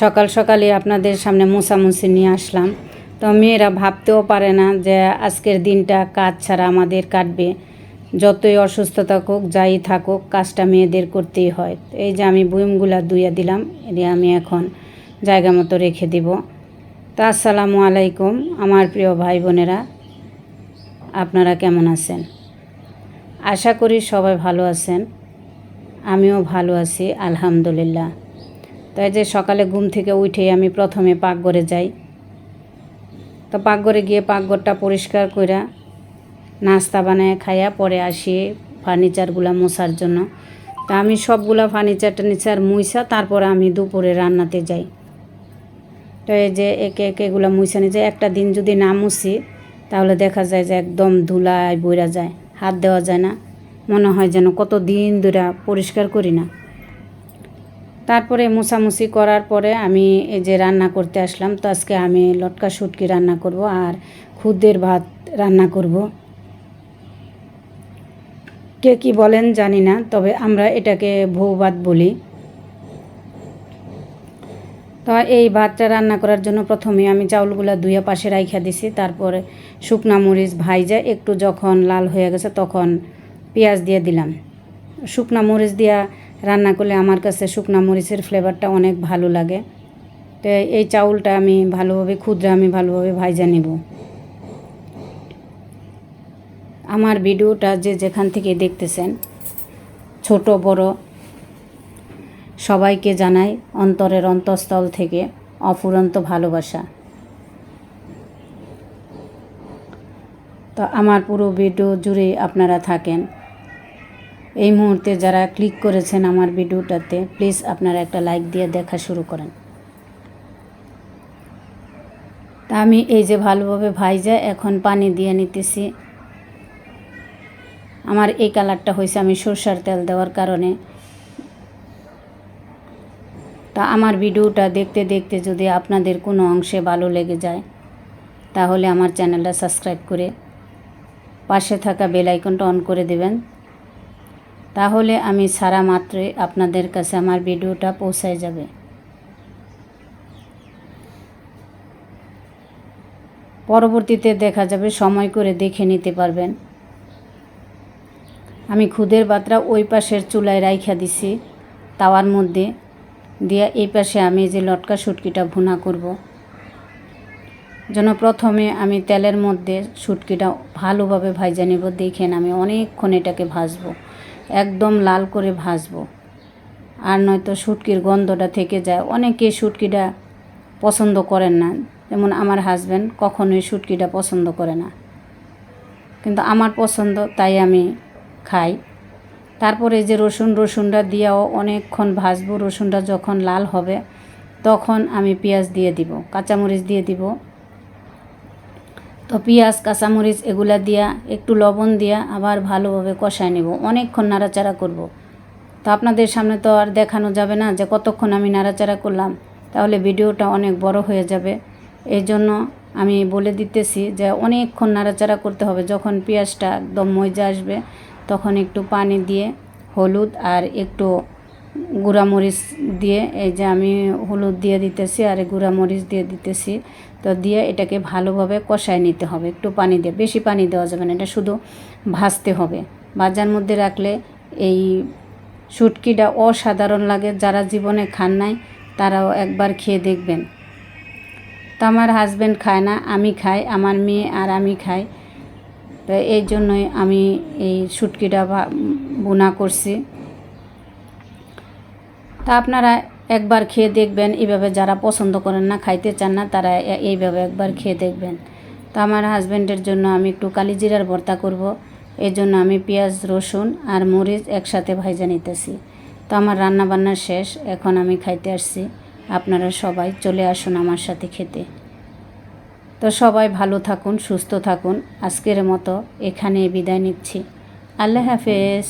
সকাল সকালে আপনাদের সামনে মোছামুছি নিয়ে আসলাম। তো মেয়েরা ভাবতেও পারে না যে আজকের দিনটা কাজ ছাড়া আমাদের কাটবে। যতই অসুস্থ থাকুক যাই থাকুক কাজটা মেয়েদের করতেই হয়। এই যে আমি বুয়মগুলা ধুইয়া দিলাম, এটা আমি এখন জায়গা মতো রেখে দিব। তো আসসালামু আলাইকুম আমার প্রিয় ভাই বোনেরা, আপনারা কেমন আছেন? আশা করি সবাই ভালো আছেন, আমিও ভালো আছি আলহামদুলিল্লাহ। তাই যে সকালে ঘুম থেকে উঠেই আমি প্রথমে পাকঘরে যাই। তো পাকঘরে গিয়ে পাকঘরটা পরিষ্কার কইরা নাস্তা বানায় খাইয়া পরে আসি ফার্নিচারগুলো মোছার জন্য। তা আমি সবগুলা ফার্নিচার মুইসা তারপর আমি দুপুরে রান্নাতে যাই। তো এই যে একে একে এগুলো মুইসা নিয়ে যায়। একটা দিন যদি না মুছি তাহলে দেখা যায় যে একদম ধুলায় বইরা যায়, হাত দেওয়া যায় না, মনে হয় যেন কত দিন ধরে পরিষ্কার করি না। তারপরে মোছামুছি করার পরে আমি এই যে রান্না করতে আসলাম। তো আজকে আমি লটকা শুটকি রান্না করব আর খুদের ভাত রান্না করব। কে কি বলেন জানি না, তবে আমরা এটাকে ভৌ ভাত বলি। তো এই ভাতটা রান্না করার জন্য প্রথমে আমি চাউলগুলো ধুয়ে পাশে রাইখা দিছি। তারপরে শুকনা মরিচ ভাইজা একটু যখন লাল হয়ে গেছে তখন পেঁয়াজ দিয়ে দিলাম। শুকনা মরিচ দিয়া রান্না করলে আমার কাছে শুকনা মরিচের ফ্লেভারটা অনেক ভালো লাগে। তো এই চাউলটা আমি ভালোভাবে ভাইজা নেব। আমার ভিডিওটা যে যেখান থেকে দেখতেছেন, ছোট বড় সবাইকে জানাই অন্তরের অন্তঃস্থল থেকে অফুরন্ত ভালোবাসা। তো আমার পুরো ভিডিও জুড়ে আপনারা থাকেন। এই মুহূর্তে যারা ক্লিক করেছেন আমার ভিডিওটাতে, প্লিজ আপনারা একটা লাইক দিয়ে দেখা শুরু করেন। তা আমি এই যে ভালোভাবে ভাইজা এখন পানি দিয়ে নিতেছি। আমার এই কালারটা হয়েছে আমি সরষার তেল দেওয়ার কারণে। তা আমার ভিডিওটা দেখতে দেখতে যদি আপনাদের কোনো অংশে ভালো লেগে যায় তাহলে আমার চ্যানেলটা সাবস্ক্রাইব করে পাশে থাকা বেল আইকনটা অন করে দেবেন। তাহলে আমি ছাড়া মাত্রই আপনাদের কাছে আমার ভিডিওটা পৌঁছায় যাবে। পরবর্তীতে দেখা যাবে, সময় করে দেখে নিতে পারবেন। আমি খুদের ভাতটা ওই পাশের চুলায় রাইখা দিছি তাওয়ার মধ্যে দিয়ে, এই পাশে আমি যে লটকা শুটকিটা ভুনা করব। যেন প্রথমে আমি তেলের মধ্যে শুটকিটা ভালোভাবে ভাজা নেব। দেখেন আমি অনেকক্ষণ এটাকে ভাজবো, একদম লাল করে ভাজবো, আর নয়তো শুটকির গন্ধটা থেকে যায়। অনেকে শুটকিটা পছন্দ করেন না, যেমন আমার হাজব্যান্ড কখনোই শুটকিটা পছন্দ করে না, কিন্তু আমার পছন্দ তাই আমি খাই। তারপরে যে রসুনটা দিয়েও অনেকক্ষণ ভাজবো। রসুনটা যখন লাল হবে তখন আমি পেঁয়াজ দিয়ে দিব, কাঁচামরিচ দিয়ে দিব। তো পেঁয়াজ কাঁচামরিচ এগুলা দিয়া একটু লবণ দিয়া আবার ভালোভাবে কষায় নেব, অনেকক্ষণ নাড়াচাড়া করব। তো আপনাদের সামনে তো আর দেখানো যাবে না যে কতক্ষণ আমি নাড়াচাড়া করলাম, তাহলে ভিডিওটা অনেক বড় হয়ে যাবে। এই জন্য আমি বলে দিতেছি যে অনেকক্ষণ নাড়াচাড়া করতে হবে। যখন পেঁয়াজটা একদম মজে আসবে তখন একটু পানি দিয়ে হলুদ আর একটু গুঁড়ামরিচ দিয়ে, এই যে আমি হলুদ দিয়ে দিতেছি আর গুঁড়ামরিচ দিয়ে দিতেছি। তো দিয়ে এটাকে ভালোভাবে কষায় নিতে হবে একটু পানি দিয়ে, বেশি পানি দেওয়া যাবে না, এটা শুধু ভাজতে হবে। ভাজার মধ্যে রাখলে এই শুটকিটা অসাধারণ লাগে। যারা জীবনে খান নাই তারাও একবার খেয়ে দেখবেন। তো আমার হাজব্যান্ড খায় না, আমি খাই, আমার মেয়ে আর আমি খাই। তো এই জন্যই আমি এই শুটকিটা ভুনা করছি। তা আপনারা একবার খেয়ে দেখবেন। এইভাবে যারা পছন্দ করেন না, খাইতে চান না, তারা এইভাবে একবার খেয়ে দেখবেন। তো আমার হাজব্যান্ডের জন্য আমি একটু কালিজিরার ভর্তা করব। এই জন্য আমি পেঁয়াজ রসুন আর মরিচ একসাথে ভাজা নিতেছি। তো আমার রান্না বান্না শেষ, এখন আমি খাইতে আসছি। আপনারা সবাই চলে আসুন আমার সাথে খেতে। তো সবাই ভালো থাকুন, সুস্থ থাকুন। আজকের মতো এখানে বিদায় নিচ্ছি। আল্লাহ হাফেজ।